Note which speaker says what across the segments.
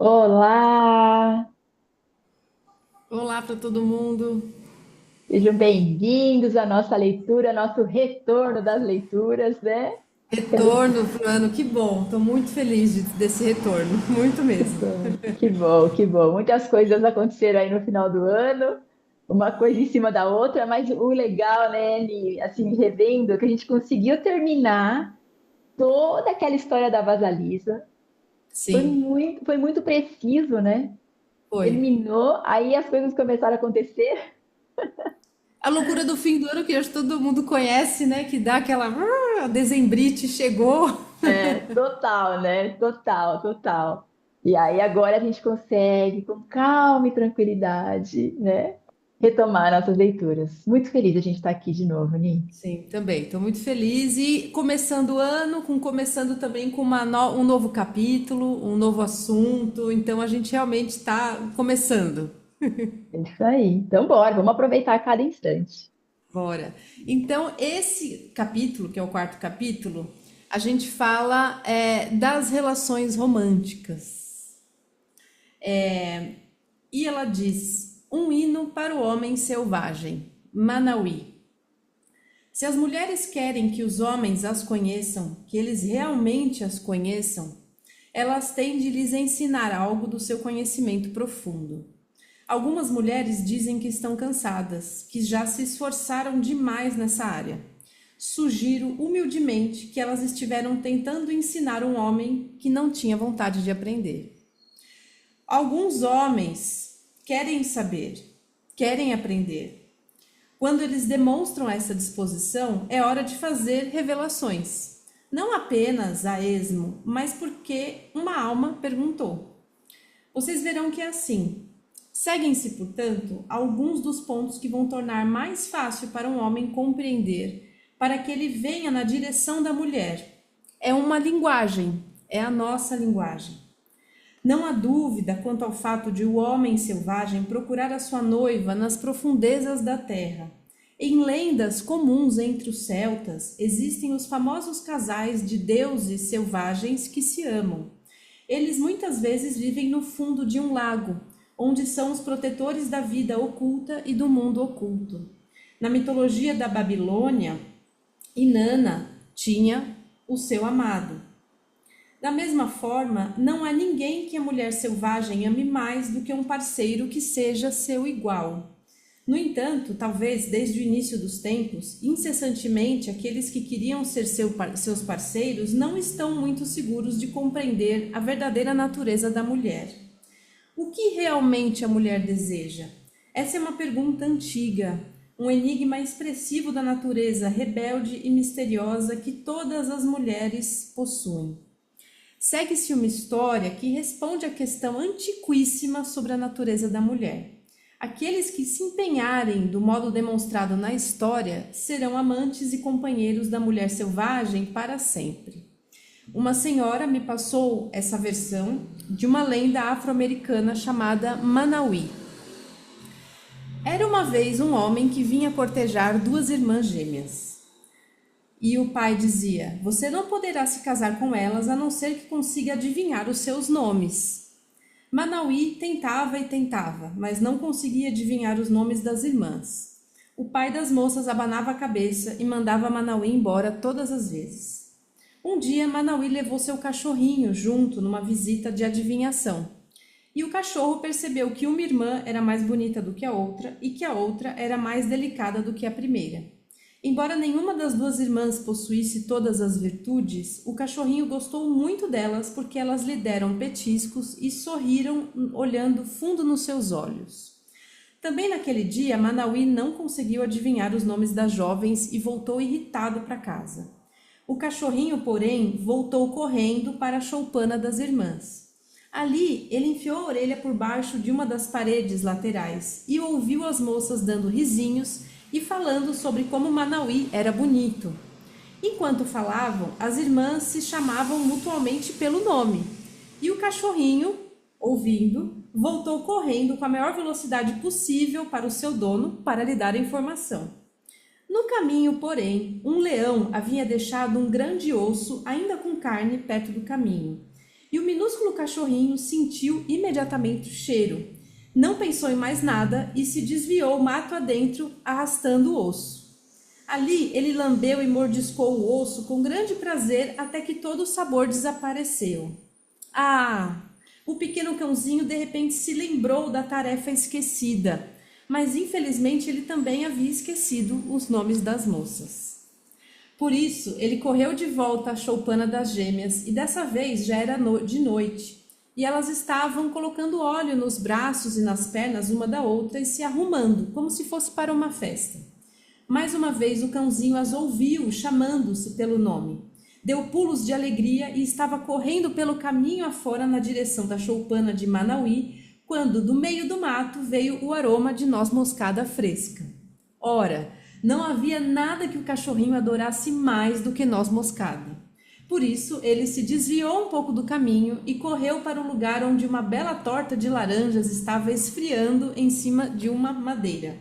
Speaker 1: Olá,
Speaker 2: Olá para todo mundo.
Speaker 1: sejam bem-vindos à nossa leitura, nosso retorno das leituras, né?
Speaker 2: Retorno pro ano, que bom. Estou muito feliz desse retorno, muito mesmo.
Speaker 1: Que bom, que bom. Muitas coisas aconteceram aí no final do ano, uma coisa em cima da outra, mas o legal, né, assim, revendo, é que a gente conseguiu terminar toda aquela história da Vasalisa.
Speaker 2: Sim,
Speaker 1: Foi muito preciso, né?
Speaker 2: foi.
Speaker 1: Terminou, aí as coisas começaram a acontecer.
Speaker 2: A loucura do fim do ano que acho que todo mundo conhece, né? Que dá aquela a dezembrite chegou.
Speaker 1: É, total, né? Total, total. E aí agora a gente consegue, com calma e tranquilidade, né? Retomar nossas leituras. Muito feliz a gente estar aqui de novo, Ni.
Speaker 2: Sim, também. Estou muito feliz e começando o ano, começando também com um novo capítulo, um novo assunto. Então a gente realmente está começando.
Speaker 1: É isso aí. Então, bora, vamos aproveitar cada instante.
Speaker 2: Bora. Então, esse capítulo, que é o quarto capítulo, a gente fala das relações românticas. E ela diz: um hino para o homem selvagem, Manauí. Se as mulheres querem que os homens as conheçam, que eles realmente as conheçam, elas têm de lhes ensinar algo do seu conhecimento profundo. Algumas mulheres dizem que estão cansadas, que já se esforçaram demais nessa área. Sugiro humildemente que elas estiveram tentando ensinar um homem que não tinha vontade de aprender. Alguns homens querem saber, querem aprender. Quando eles demonstram essa disposição, é hora de fazer revelações. Não apenas a esmo, mas porque uma alma perguntou. Vocês verão que é assim. Seguem-se, portanto, alguns dos pontos que vão tornar mais fácil para um homem compreender, para que ele venha na direção da mulher. É uma linguagem, é a nossa linguagem. Não há dúvida quanto ao fato de o homem selvagem procurar a sua noiva nas profundezas da terra. Em lendas comuns entre os celtas, existem os famosos casais de deuses selvagens que se amam. Eles muitas vezes vivem no fundo de um lago, onde são os protetores da vida oculta e do mundo oculto. Na mitologia da Babilônia, Inanna tinha o seu amado. Da mesma forma, não há ninguém que a mulher selvagem ame mais do que um parceiro que seja seu igual. No entanto, talvez desde o início dos tempos, incessantemente aqueles que queriam ser seus parceiros não estão muito seguros de compreender a verdadeira natureza da mulher. O que realmente a mulher deseja? Essa é uma pergunta antiga, um enigma expressivo da natureza rebelde e misteriosa que todas as mulheres possuem. Segue-se uma história que responde à questão antiquíssima sobre a natureza da mulher. Aqueles que se empenharem do modo demonstrado na história serão amantes e companheiros da mulher selvagem para sempre. Uma senhora me passou essa versão de uma lenda afro-americana chamada Manauí. Era uma vez um homem que vinha cortejar duas irmãs gêmeas. E o pai dizia: Você não poderá se casar com elas a não ser que consiga adivinhar os seus nomes. Manauí tentava e tentava, mas não conseguia adivinhar os nomes das irmãs. O pai das moças abanava a cabeça e mandava Manauí embora todas as vezes. Um dia, Manauí levou seu cachorrinho junto numa visita de adivinhação. E o cachorro percebeu que uma irmã era mais bonita do que a outra e que a outra era mais delicada do que a primeira. Embora nenhuma das duas irmãs possuísse todas as virtudes, o cachorrinho gostou muito delas porque elas lhe deram petiscos e sorriram olhando fundo nos seus olhos. Também naquele dia, Manauí não conseguiu adivinhar os nomes das jovens e voltou irritado para casa. O cachorrinho, porém, voltou correndo para a choupana das irmãs. Ali, ele enfiou a orelha por baixo de uma das paredes laterais e ouviu as moças dando risinhos e falando sobre como Manauí era bonito. Enquanto falavam, as irmãs se chamavam mutuamente pelo nome. E o cachorrinho, ouvindo, voltou correndo com a maior velocidade possível para o seu dono para lhe dar a informação. No caminho, porém, um leão havia deixado um grande osso ainda com carne perto do caminho. e o minúsculo cachorrinho sentiu imediatamente o cheiro. Não pensou em mais nada e se desviou mato adentro, arrastando o osso. Ali ele lambeu e mordiscou o osso com grande prazer até que todo o sabor desapareceu. Ah! O pequeno cãozinho de repente se lembrou da tarefa esquecida, mas infelizmente ele também havia esquecido os nomes das moças. Por isso, ele correu de volta à choupana das gêmeas e dessa vez já era de noite, e elas estavam colocando óleo nos braços e nas pernas uma da outra e se arrumando, como se fosse para uma festa. Mais uma vez o cãozinho as ouviu chamando-se pelo nome. Deu pulos de alegria e estava correndo pelo caminho afora na direção da choupana de Manauí, quando do meio do mato veio o aroma de noz moscada fresca. Ora, não havia nada que o cachorrinho adorasse mais do que noz moscada. Por isso, ele se desviou um pouco do caminho e correu para o lugar onde uma bela torta de laranjas estava esfriando em cima de uma madeira.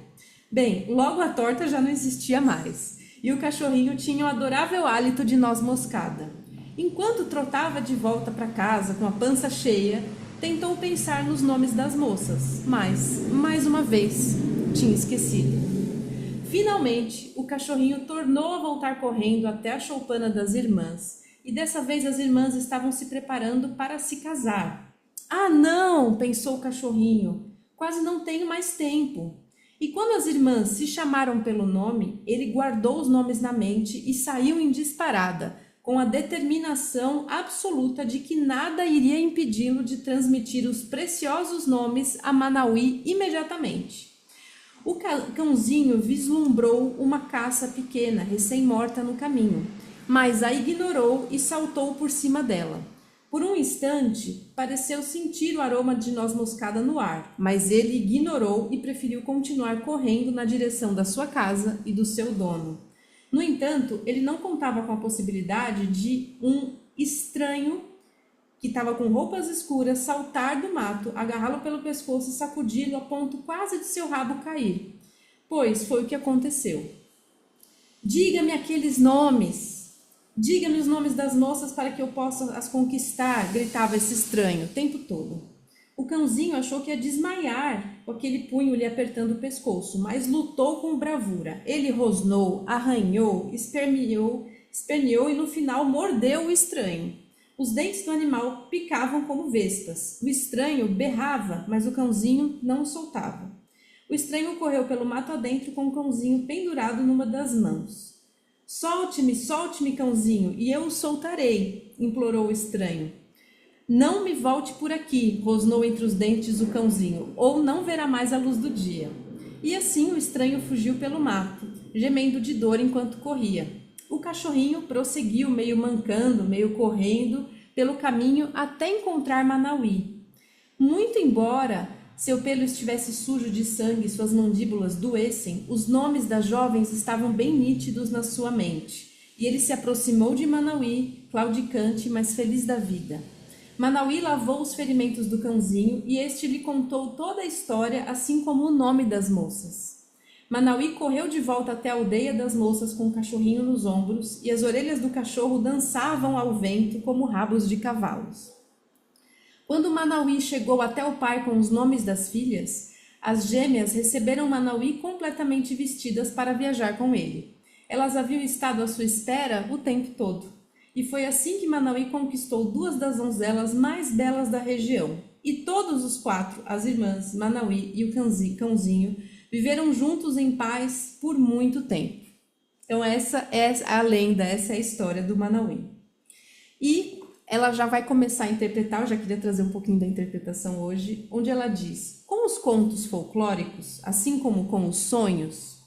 Speaker 2: Bem, logo a torta já não existia mais, e o cachorrinho tinha o adorável hálito de noz moscada. Enquanto trotava de volta para casa com a pança cheia, tentou pensar nos nomes das moças, mas, mais uma vez, tinha esquecido. Finalmente, o cachorrinho tornou a voltar correndo até a choupana das irmãs, e dessa vez as irmãs estavam se preparando para se casar. Ah, não! Pensou o cachorrinho. Quase não tenho mais tempo. E quando as irmãs se chamaram pelo nome, ele guardou os nomes na mente e saiu em disparada, com a determinação absoluta de que nada iria impedi-lo de transmitir os preciosos nomes a Manauí imediatamente. O cãozinho vislumbrou uma caça pequena, recém-morta no caminho, mas a ignorou e saltou por cima dela. Por um instante, pareceu sentir o aroma de noz moscada no ar, mas ele ignorou e preferiu continuar correndo na direção da sua casa e do seu dono. No entanto, ele não contava com a possibilidade de um estranho que estava com roupas escuras saltar do mato, agarrá-lo pelo pescoço e sacudi-lo a ponto quase de seu rabo cair. Pois foi o que aconteceu. Diga-me aqueles nomes! Diga-me os nomes das moças para que eu possa as conquistar, gritava esse estranho o tempo todo. O cãozinho achou que ia desmaiar com aquele punho lhe apertando o pescoço, mas lutou com bravura. Ele rosnou, arranhou, esperneou e no final mordeu o estranho. Os dentes do animal picavam como vespas. O estranho berrava, mas o cãozinho não o soltava. O estranho correu pelo mato adentro com o cãozinho pendurado numa das mãos. Solte-me, solte-me, cãozinho, e eu o soltarei, implorou o estranho. Não me volte por aqui, rosnou entre os dentes o cãozinho, ou não verá mais a luz do dia. E assim o estranho fugiu pelo mato, gemendo de dor enquanto corria. O cachorrinho prosseguiu, meio mancando, meio correndo, pelo caminho até encontrar Manauí. Muito embora seu pelo estivesse sujo de sangue e suas mandíbulas doessem, os nomes das jovens estavam bem nítidos na sua mente. E ele se aproximou de Manauí, claudicante, mas feliz da vida. Manauí lavou os ferimentos do cãozinho e este lhe contou toda a história, assim como o nome das moças. Manauí correu de volta até a aldeia das moças com o cachorrinho nos ombros e as orelhas do cachorro dançavam ao vento como rabos de cavalos. Quando Manauí chegou até o pai com os nomes das filhas, as gêmeas receberam Manauí completamente vestidas para viajar com ele. Elas haviam estado à sua espera o tempo todo. E foi assim que Manauí conquistou duas das donzelas mais belas da região. E todos os quatro, as irmãs, Manauí e o cãozinho, viveram juntos em paz por muito tempo. Então essa é a lenda, essa é a história do Manauí. E ela já vai começar a interpretar, eu já queria trazer um pouquinho da interpretação hoje, onde ela diz: com os contos folclóricos, assim como com os sonhos,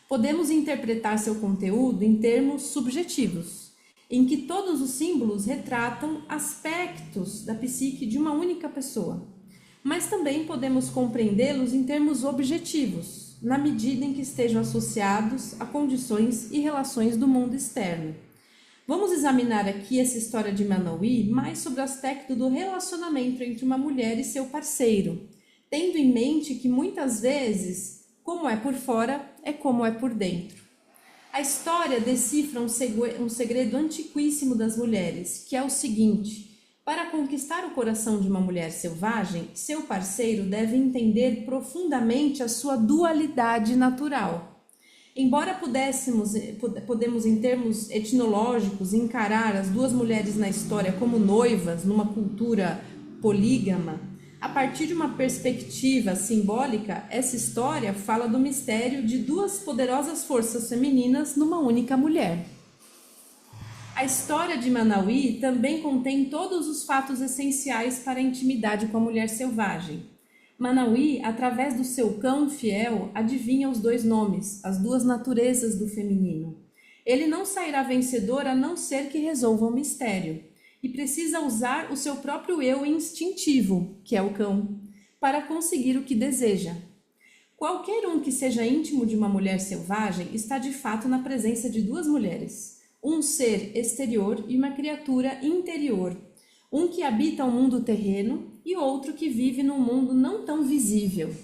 Speaker 2: podemos interpretar seu conteúdo em termos subjetivos, em que todos os símbolos retratam aspectos da psique de uma única pessoa. Mas também podemos compreendê-los em termos objetivos, na medida em que estejam associados a condições e relações do mundo externo. Vamos examinar aqui essa história de Manauí mais sobre o aspecto do relacionamento entre uma mulher e seu parceiro, tendo em mente que muitas vezes, como é por fora, é como é por dentro. A história decifra um segredo antiquíssimo das mulheres, que é o seguinte: Para conquistar o coração de uma mulher selvagem, seu parceiro deve entender profundamente a sua dualidade natural. Embora podemos em termos etnológicos encarar as duas mulheres na história como noivas numa cultura polígama, a partir de uma perspectiva simbólica, essa história fala do mistério de duas poderosas forças femininas numa única mulher. A história de Manauí também contém todos os fatos essenciais para a intimidade com a mulher selvagem. Manauí, através do seu cão fiel, adivinha os dois nomes, as duas naturezas do feminino. Ele não sairá vencedor a não ser que resolva o mistério, e precisa usar o seu próprio eu instintivo, que é o cão, para conseguir o que deseja. Qualquer um que seja íntimo de uma mulher selvagem está de fato na presença de duas mulheres. Um ser exterior e uma criatura interior, um que habita o mundo terreno e outro que vive num mundo não tão visível.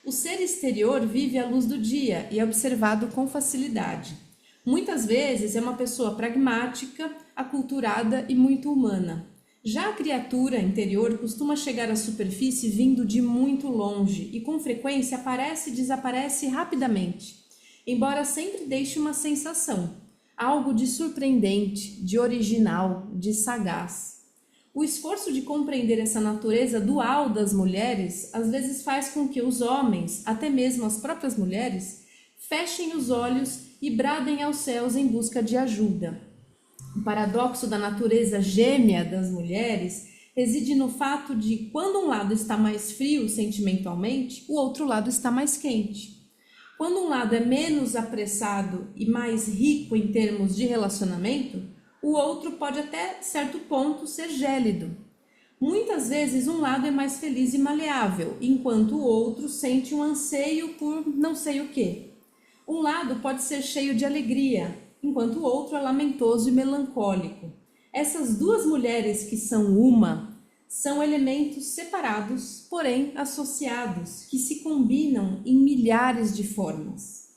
Speaker 2: O ser exterior vive à luz do dia e é observado com facilidade. Muitas vezes é uma pessoa pragmática, aculturada e muito humana. Já a criatura interior costuma chegar à superfície vindo de muito longe e com frequência aparece e desaparece rapidamente, embora sempre deixe uma sensação. Algo de surpreendente, de original, de sagaz. O esforço de compreender essa natureza dual das mulheres às vezes faz com que os homens, até mesmo as próprias mulheres, fechem os olhos e bradem aos céus em busca de ajuda. O paradoxo da natureza gêmea das mulheres reside no fato de, quando um lado está mais frio sentimentalmente, o outro lado está mais quente. Quando um lado é menos apressado e mais rico em termos de relacionamento, o outro pode até certo ponto ser gélido. Muitas vezes um lado é mais feliz e maleável, enquanto o outro sente um anseio por não sei o quê. Um lado pode ser cheio de alegria, enquanto o outro é lamentoso e melancólico. Essas duas mulheres que são uma, são elementos separados, porém associados, que se combinam em milhares de formas.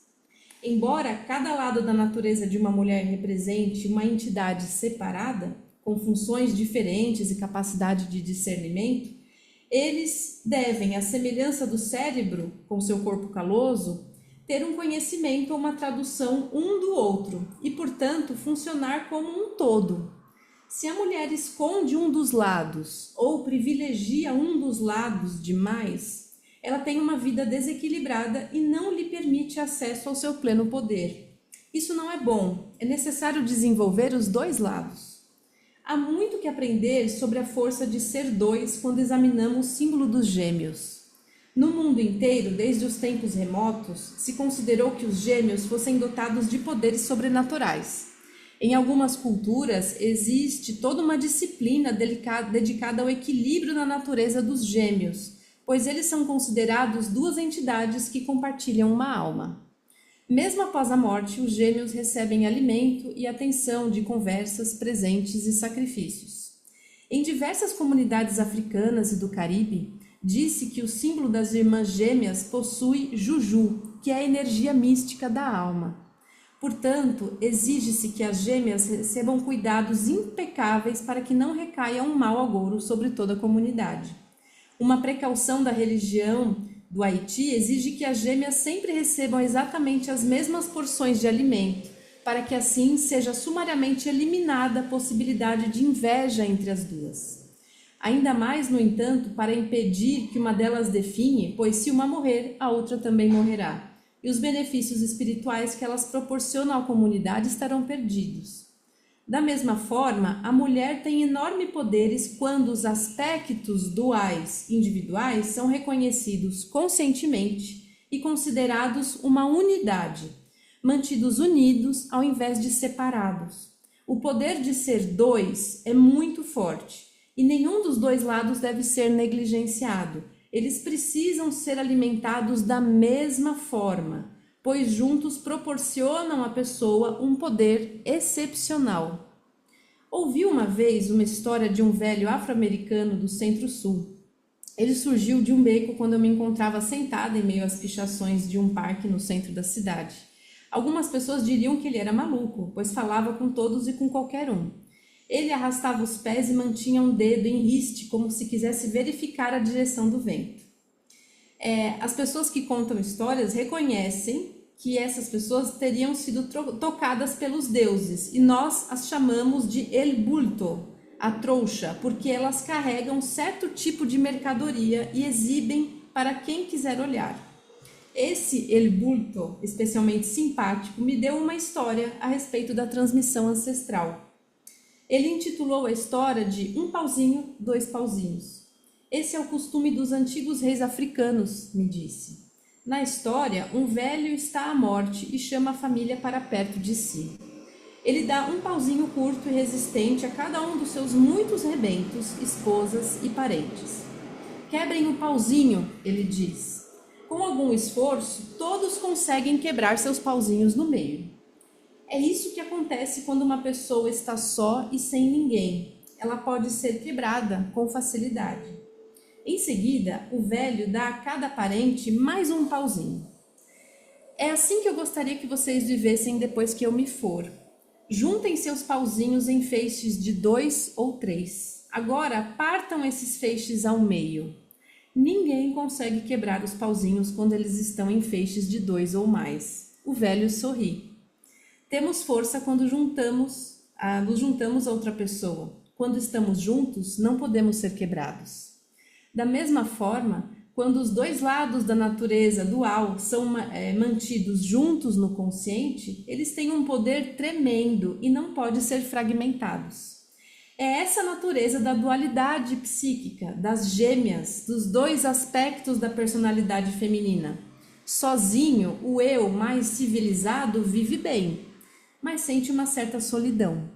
Speaker 2: Embora cada lado da natureza de uma mulher represente uma entidade separada, com funções diferentes e capacidade de discernimento, eles devem, à semelhança do cérebro, com seu corpo caloso, ter um conhecimento ou uma tradução um do outro e, portanto, funcionar como um todo. Se a mulher esconde um dos lados ou privilegia um dos lados demais, ela tem uma vida desequilibrada e não lhe permite acesso ao seu pleno poder. Isso não é bom, é necessário desenvolver os dois lados. Há muito que aprender sobre a força de ser dois quando examinamos o símbolo dos gêmeos. No mundo inteiro, desde os tempos remotos, se considerou que os gêmeos fossem dotados de poderes sobrenaturais. Em algumas culturas, existe toda uma disciplina dedicada ao equilíbrio na natureza dos gêmeos, pois eles são considerados duas entidades que compartilham uma alma. Mesmo após a morte, os gêmeos recebem alimento e atenção de conversas, presentes e sacrifícios. Em diversas comunidades africanas e do Caribe, disse que o símbolo das irmãs gêmeas possui juju, que é a energia mística da alma. Portanto, exige-se que as gêmeas recebam cuidados impecáveis para que não recaia um mau agouro sobre toda a comunidade. Uma precaução da religião do Haiti exige que as gêmeas sempre recebam exatamente as mesmas porções de alimento, para que assim seja sumariamente eliminada a possibilidade de inveja entre as duas. Ainda mais, no entanto, para impedir que uma delas definhe, pois se uma morrer, a outra também morrerá. E os benefícios espirituais que elas proporcionam à comunidade estarão perdidos. Da mesma forma, a mulher tem enormes poderes quando os aspectos duais individuais são reconhecidos conscientemente e considerados uma unidade, mantidos unidos ao invés de separados. O poder de ser dois é muito forte e nenhum dos dois lados deve ser negligenciado. Eles precisam ser alimentados da mesma forma, pois juntos proporcionam à pessoa um poder excepcional. Ouvi uma vez uma história de um velho afro-americano do Centro-Sul. Ele surgiu de um beco quando eu me encontrava sentada em meio às pichações de um parque no centro da cidade. Algumas pessoas diriam que ele era maluco, pois falava com todos e com qualquer um. Ele arrastava os pés e mantinha um dedo em riste, como se quisesse verificar a direção do vento. As pessoas que contam histórias reconhecem que essas pessoas teriam sido tocadas pelos deuses, e nós as chamamos de el bulto, a trouxa, porque elas carregam certo tipo de mercadoria e exibem para quem quiser olhar. Esse el bulto, especialmente simpático, me deu uma história a respeito da transmissão ancestral. Ele intitulou a história de Um Pauzinho, Dois Pauzinhos. Esse é o costume dos antigos reis africanos, me disse. Na história, um velho está à morte e chama a família para perto de si. Ele dá um pauzinho curto e resistente a cada um dos seus muitos rebentos, esposas e parentes. Quebrem o pauzinho, ele diz. Com algum esforço, todos conseguem quebrar seus pauzinhos no meio. É isso que acontece quando uma pessoa está só e sem ninguém. Ela pode ser quebrada com facilidade. Em seguida, o velho dá a cada parente mais um pauzinho. É assim que eu gostaria que vocês vivessem depois que eu me for. Juntem seus pauzinhos em feixes de 2 ou 3. Agora, partam esses feixes ao meio. Ninguém consegue quebrar os pauzinhos quando eles estão em feixes de 2 ou mais. O velho sorri. Temos força quando nos juntamos a outra pessoa. Quando estamos juntos, não podemos ser quebrados. Da mesma forma, quando os dois lados da natureza dual são mantidos juntos no consciente, eles têm um poder tremendo e não podem ser fragmentados. É essa natureza da dualidade psíquica, das gêmeas, dos dois aspectos da personalidade feminina. Sozinho, o eu mais civilizado vive bem, mas sente uma certa solidão.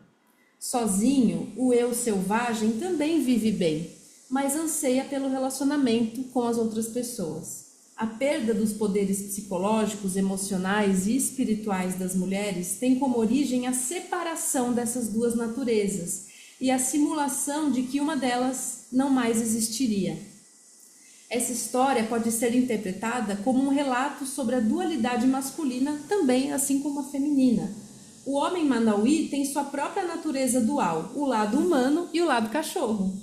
Speaker 2: Sozinho, o eu selvagem também vive bem, mas anseia pelo relacionamento com as outras pessoas. A perda dos poderes psicológicos, emocionais e espirituais das mulheres tem como origem a separação dessas duas naturezas e a simulação de que uma delas não mais existiria. Essa história pode ser interpretada como um relato sobre a dualidade masculina, também assim como a feminina. O homem manauí tem sua própria natureza dual, o lado humano e o lado cachorro.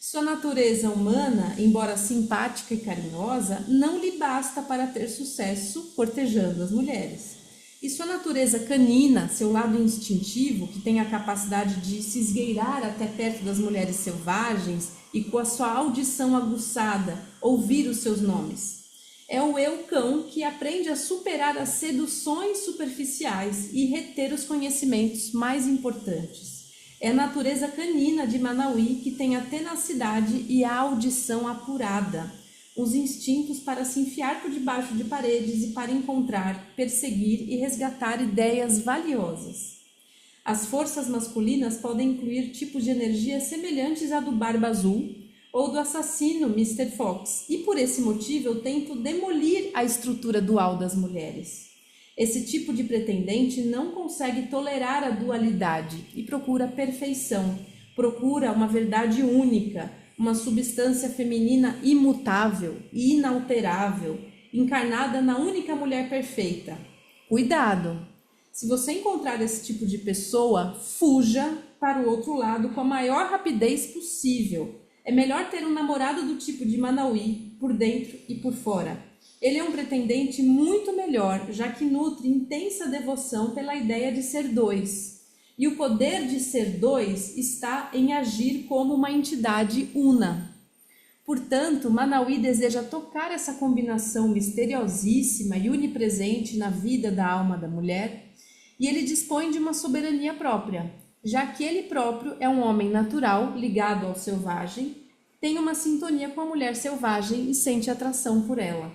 Speaker 2: Sua natureza humana, embora simpática e carinhosa, não lhe basta para ter sucesso cortejando as mulheres. E sua natureza canina, seu lado instintivo, que tem a capacidade de se esgueirar até perto das mulheres selvagens e com a sua audição aguçada ouvir os seus nomes. É o eu cão que aprende a superar as seduções superficiais e reter os conhecimentos mais importantes. É a natureza canina de Manauí que tem a tenacidade e a audição apurada, os instintos para se enfiar por debaixo de paredes e para encontrar, perseguir e resgatar ideias valiosas. As forças masculinas podem incluir tipos de energia semelhantes à do Barba Azul ou do assassino Mr. Fox, e por esse motivo eu tento demolir a estrutura dual das mulheres. Esse tipo de pretendente não consegue tolerar a dualidade e procura a perfeição, procura uma verdade única, uma substância feminina imutável e inalterável, encarnada na única mulher perfeita. Cuidado! Se você encontrar esse tipo de pessoa, fuja para o outro lado com a maior rapidez possível. É melhor ter um namorado do tipo de Manauí, por dentro e por fora. Ele é um pretendente muito melhor, já que nutre intensa devoção pela ideia de ser dois. E o poder de ser dois está em agir como uma entidade una. Portanto, Manauí deseja tocar essa combinação misteriosíssima e onipresente na vida da alma da mulher, e ele dispõe de uma soberania própria, já que ele próprio é um homem natural, ligado ao selvagem, tem uma sintonia com a mulher selvagem e sente atração por ela.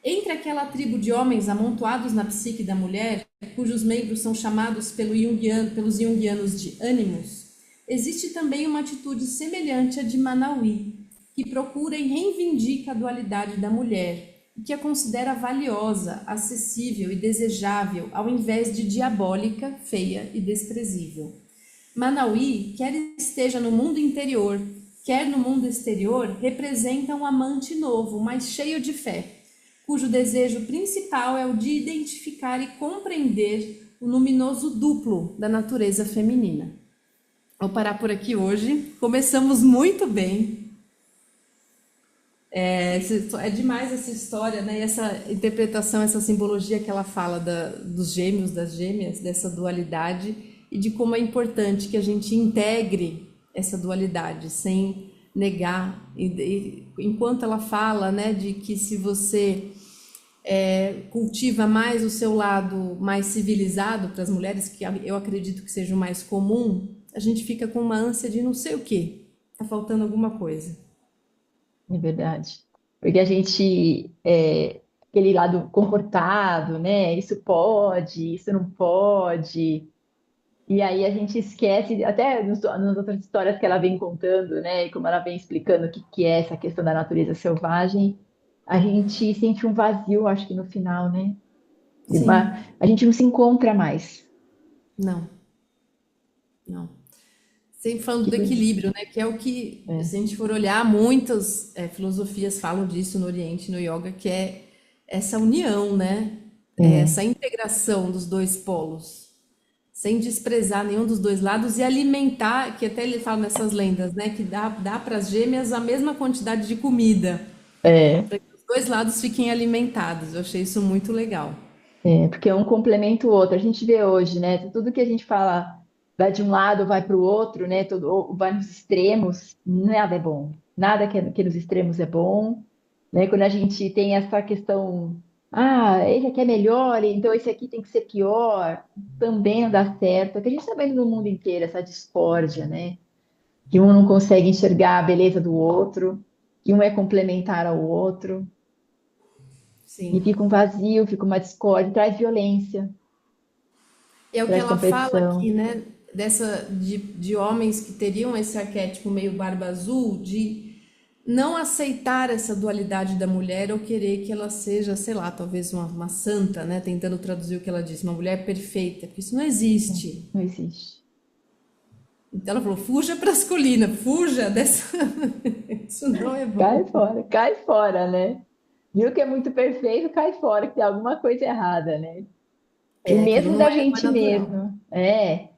Speaker 2: Entre aquela tribo de homens amontoados na psique da mulher, cujos membros são chamados pelos junguianos de ânimos, existe também uma atitude semelhante à de Manauí, que procura e reivindica a dualidade da mulher, e que a considera valiosa, acessível e desejável, ao invés de diabólica, feia e desprezível. Manauí, quer esteja no mundo interior, quer no mundo exterior, representa um amante novo, mas cheio de fé, cujo desejo principal é o de identificar e compreender o luminoso duplo da natureza feminina. Vou parar por aqui hoje. Começamos muito bem. É demais essa história, né? E essa interpretação, essa simbologia que ela fala dos gêmeos, das gêmeas, dessa dualidade e de como é importante que a gente integre essa dualidade sem negar. Enquanto ela fala, né, de que se você cultiva mais o seu lado mais civilizado para as mulheres, que eu acredito que seja o mais comum, a gente fica com uma ânsia de não sei o quê. Tá faltando alguma coisa.
Speaker 1: É verdade. Porque a gente, aquele lado comportado, né? Isso pode, isso não pode. E aí a gente esquece, até nas outras histórias que ela vem contando, né? E como ela vem explicando o que, que é essa questão da natureza selvagem, a gente sente um vazio, acho que no final, né?
Speaker 2: Sim,
Speaker 1: A gente não se encontra mais.
Speaker 2: não, não. Sempre falando
Speaker 1: Que
Speaker 2: do
Speaker 1: bonito.
Speaker 2: equilíbrio, né? Que é o que,
Speaker 1: É,
Speaker 2: se a gente for olhar, muitas filosofias falam disso no Oriente, no Yoga, que é essa união, né?
Speaker 1: é,
Speaker 2: Essa integração dos dois polos, sem desprezar nenhum dos dois lados e alimentar, que até ele fala nessas lendas, né? Que dá para as gêmeas a mesma quantidade de comida,
Speaker 1: é,
Speaker 2: para que os dois lados fiquem alimentados. Eu achei isso muito legal.
Speaker 1: porque um complementa o outro. A gente vê hoje, né? Tudo que a gente fala vai de um lado, vai para o outro, né? Tudo, ou vai nos extremos, nada é bom. Nada que nos extremos é bom, né? Quando a gente tem essa questão, esse aqui é melhor, então esse aqui tem que ser pior, também não dá certo. É que a gente está vendo no mundo inteiro essa discórdia, né? Que um não consegue enxergar a beleza do outro, que um é complementar ao outro, e
Speaker 2: Sim.
Speaker 1: fica um vazio, fica uma discórdia, traz violência,
Speaker 2: É o que
Speaker 1: traz
Speaker 2: ela fala aqui,
Speaker 1: competição.
Speaker 2: né? De homens que teriam esse arquétipo meio barba azul, de não aceitar essa dualidade da mulher ou querer que ela seja, sei lá, talvez uma santa, né? Tentando traduzir o que ela disse, uma mulher perfeita, porque isso não existe.
Speaker 1: Não existe.
Speaker 2: Então ela falou: fuja para as colinas, fuja dessa. Isso não é bom.
Speaker 1: Cai fora, né? Viu que é muito perfeito, cai fora, que tem alguma coisa errada, né? E
Speaker 2: Aquilo
Speaker 1: mesmo
Speaker 2: não
Speaker 1: da
Speaker 2: é
Speaker 1: gente
Speaker 2: natural.
Speaker 1: mesmo,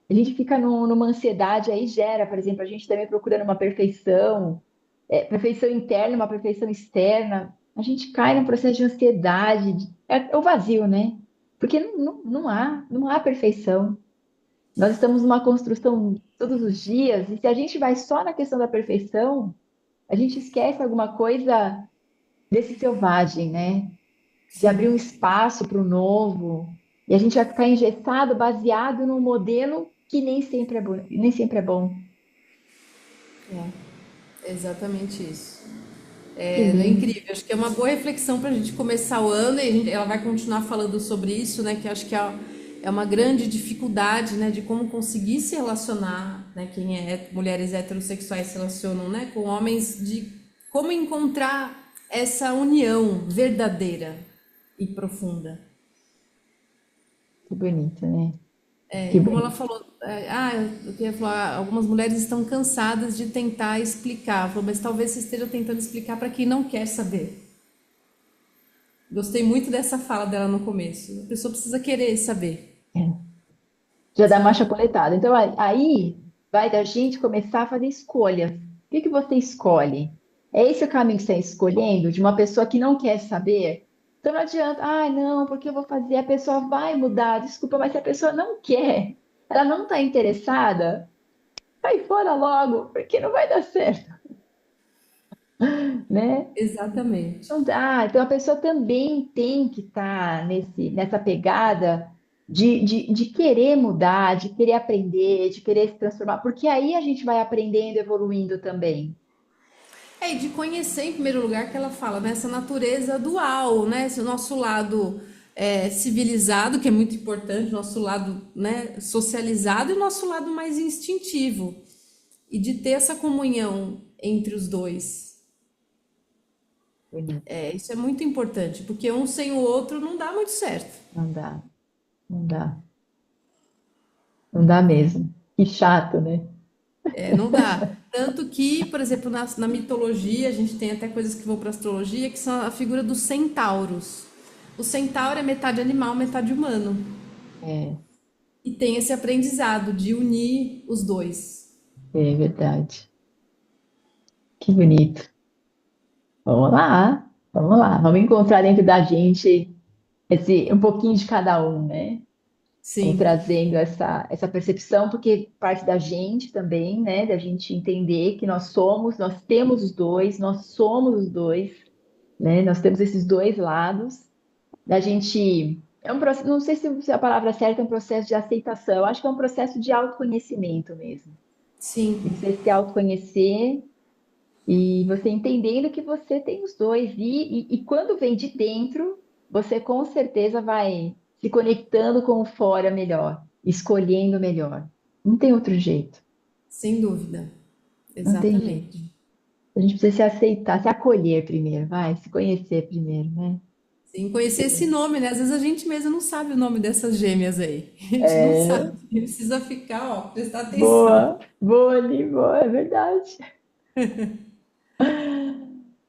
Speaker 1: a gente fica numa ansiedade, aí gera, por exemplo, a gente também procurando uma perfeição, perfeição interna, uma perfeição externa, a gente cai num processo de ansiedade, é o vazio, né? Porque não há perfeição. Nós estamos numa construção todos os dias, e se a gente vai só na questão da perfeição, a gente esquece alguma coisa desse selvagem, né? De abrir um
Speaker 2: Sim,
Speaker 1: espaço para o novo. E a gente vai ficar engessado, baseado num modelo que nem sempre é bom, nem sempre é bom.
Speaker 2: é exatamente isso.
Speaker 1: Que
Speaker 2: É
Speaker 1: lindo.
Speaker 2: incrível, acho que é uma boa reflexão para a gente começar o ano e ela vai continuar falando sobre isso, né? Que acho que é uma grande dificuldade, né? De como conseguir se relacionar, né? Quem é mulheres heterossexuais se relacionam, né? Com homens, de como encontrar essa união verdadeira e profunda.
Speaker 1: Que bonito, né?
Speaker 2: É,
Speaker 1: Que
Speaker 2: e como ela
Speaker 1: bonito.
Speaker 2: falou, eu queria falar, algumas mulheres estão cansadas de tentar explicar, ela falou, mas talvez você esteja tentando explicar para quem não quer saber. Gostei muito dessa fala dela no começo. A pessoa precisa querer saber.
Speaker 1: É. Já dá uma chapuletada. Então, aí vai da gente começar a fazer escolhas. O que que você escolhe? É esse o caminho que você está escolhendo de uma pessoa que não quer saber? Então não adianta, não, porque eu vou fazer, a pessoa vai mudar. Desculpa, mas se a pessoa não quer, ela não está interessada, sai fora logo, porque não vai dar certo, né?
Speaker 2: Exatamente.
Speaker 1: Não dá. Então a pessoa também tem que estar nessa pegada de querer mudar, de querer aprender, de querer se transformar, porque aí a gente vai aprendendo, evoluindo também.
Speaker 2: É, e de conhecer em primeiro lugar que ela fala, né, essa natureza dual, né? Esse nosso lado civilizado, que é muito importante, nosso lado, né, socializado e o nosso lado mais instintivo. E de ter essa comunhão entre os dois.
Speaker 1: Bonito.
Speaker 2: Isso é muito importante, porque um sem o outro não dá muito certo.
Speaker 1: Não dá, não dá, não dá mesmo. Que chato, né?
Speaker 2: Não dá. Tanto que, por exemplo, na mitologia, a gente tem até coisas que vão para astrologia, que são a figura dos centauros. O centauro é metade animal, metade humano.
Speaker 1: É,
Speaker 2: E tem esse aprendizado de unir os dois.
Speaker 1: É verdade. Que bonito. Vamos lá, vamos lá. Vamos encontrar dentro da gente esse um pouquinho de cada um, né? Vamos
Speaker 2: Sim,
Speaker 1: trazendo essa percepção, porque parte da gente também, né? Da gente entender que nós somos, nós temos os dois, nós somos os dois, né? Nós temos esses dois lados. Da gente. É um processo, não sei se a palavra certa é um processo de aceitação, eu acho que é um processo de autoconhecimento mesmo. De
Speaker 2: sim,
Speaker 1: você se autoconhecer e você entendendo que você tem os dois. E quando vem de dentro, você com certeza vai se conectando com o fora melhor, escolhendo melhor. Não tem outro jeito.
Speaker 2: sem dúvida.
Speaker 1: Não tem jeito.
Speaker 2: Exatamente.
Speaker 1: A gente precisa se aceitar, se acolher primeiro, vai, se conhecer primeiro, né?
Speaker 2: Sim, conhecer esse nome, né? Às vezes a gente mesmo não sabe o nome dessas gêmeas aí. A gente não sabe.
Speaker 1: É,
Speaker 2: Precisa ficar, ó, prestar atenção.
Speaker 1: boa, boa, Li, boa, é verdade.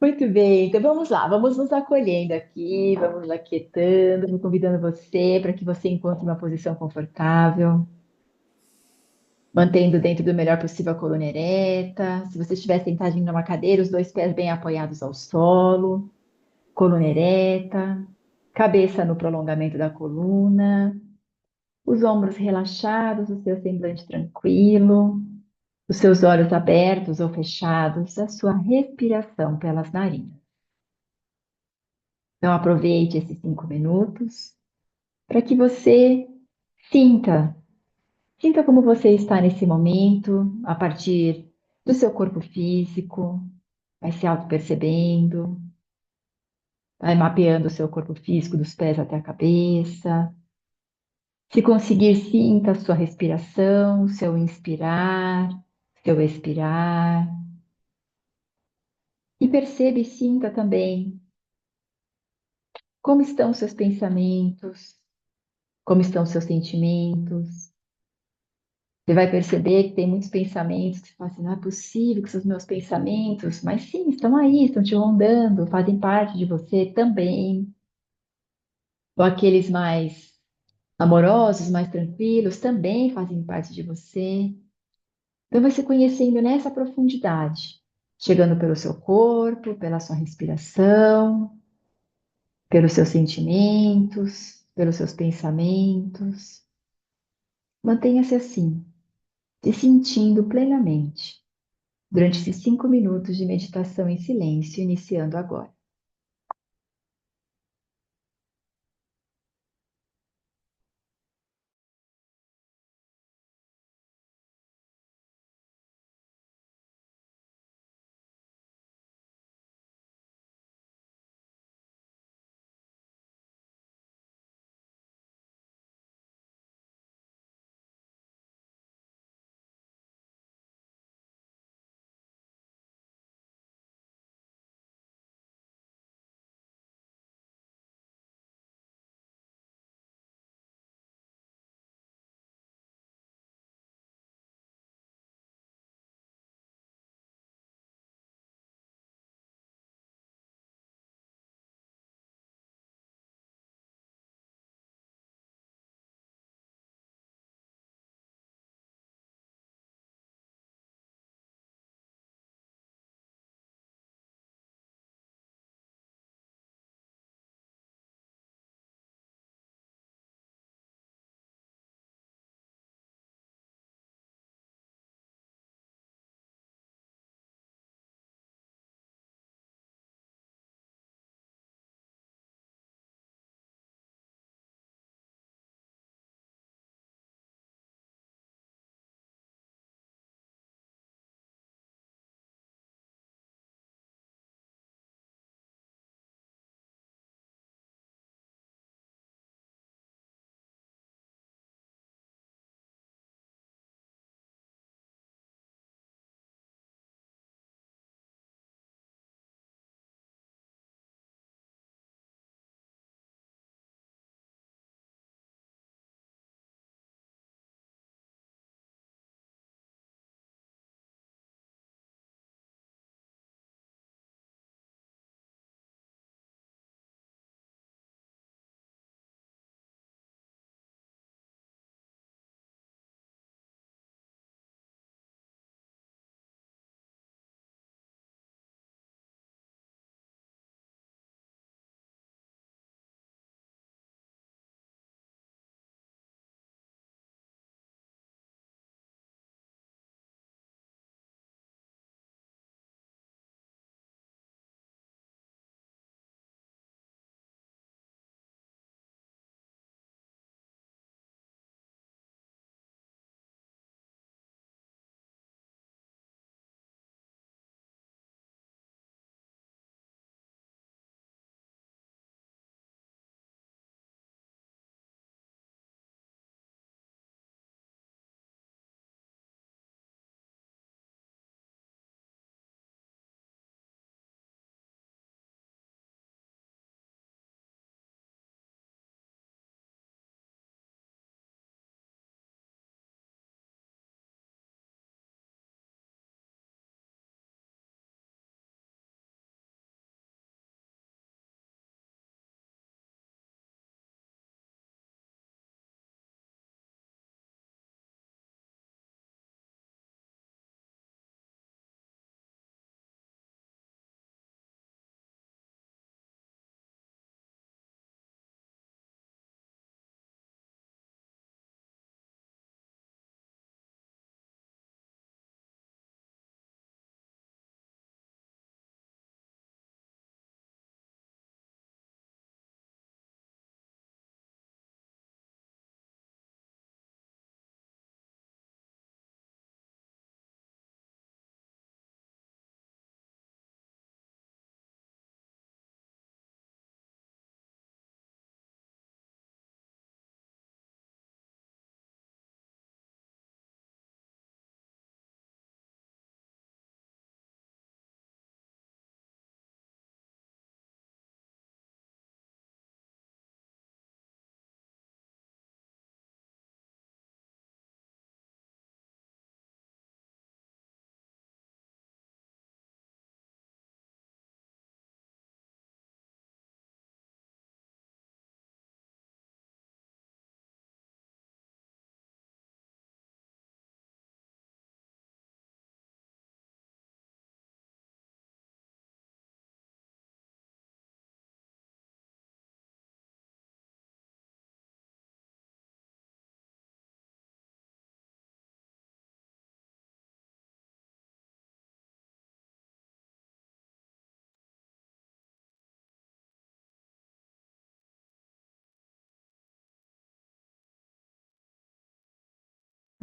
Speaker 1: Muito bem, então vamos lá, vamos nos acolhendo aqui, vamos nos aquietando, vou convidando você para que você encontre uma posição confortável, mantendo dentro do melhor possível a coluna ereta. Se você estiver sentadinho numa cadeira, os dois pés bem apoiados ao solo, coluna ereta, cabeça no prolongamento da coluna, os ombros relaxados, o seu semblante tranquilo, os seus olhos abertos ou fechados, a sua respiração pelas narinas. Então, aproveite esses 5 minutos para que você sinta, sinta como você está nesse momento, a partir do seu corpo físico, vai se auto-percebendo, vai mapeando o seu corpo físico dos pés até a cabeça. Se conseguir, sinta a sua respiração, seu inspirar, seu expirar. E perceba e sinta também como estão os seus pensamentos, como estão os seus sentimentos. Você vai perceber que tem muitos pensamentos que você fala assim, não é possível que são os meus pensamentos, mas sim, estão aí, estão te rondando, fazem parte de você também. Ou aqueles mais amorosos, mais tranquilos, também fazem parte de você. Então, vai se conhecendo nessa profundidade, chegando pelo seu corpo, pela sua respiração, pelos seus sentimentos, pelos seus pensamentos. Mantenha-se assim, se sentindo plenamente durante esses 5 minutos de meditação em silêncio, iniciando agora.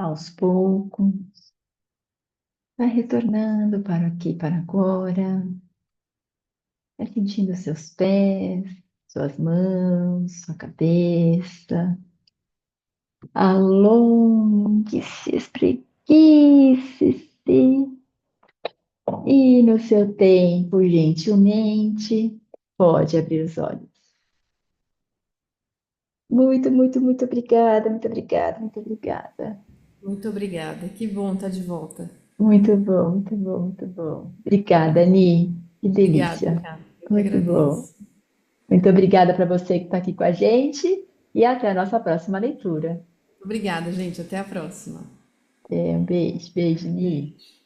Speaker 1: Aos poucos, vai retornando para aqui, para agora, vai sentindo seus pés, suas mãos, sua cabeça. Alongue-se, espreguice-se. E no seu tempo, gentilmente, pode abrir os olhos. Muito, muito, muito obrigada, muito obrigada, muito obrigada.
Speaker 2: Muito obrigada. Que bom estar de volta.
Speaker 1: Muito bom, muito bom, muito bom. Obrigada, Ni. Que
Speaker 2: Obrigada,
Speaker 1: delícia.
Speaker 2: cara. Eu que
Speaker 1: Muito bom.
Speaker 2: agradeço.
Speaker 1: Muito obrigada para você que está aqui com a gente e até a nossa próxima leitura.
Speaker 2: Obrigada, gente. Até a próxima.
Speaker 1: Um beijo, beijo, Ni.
Speaker 2: Beijo.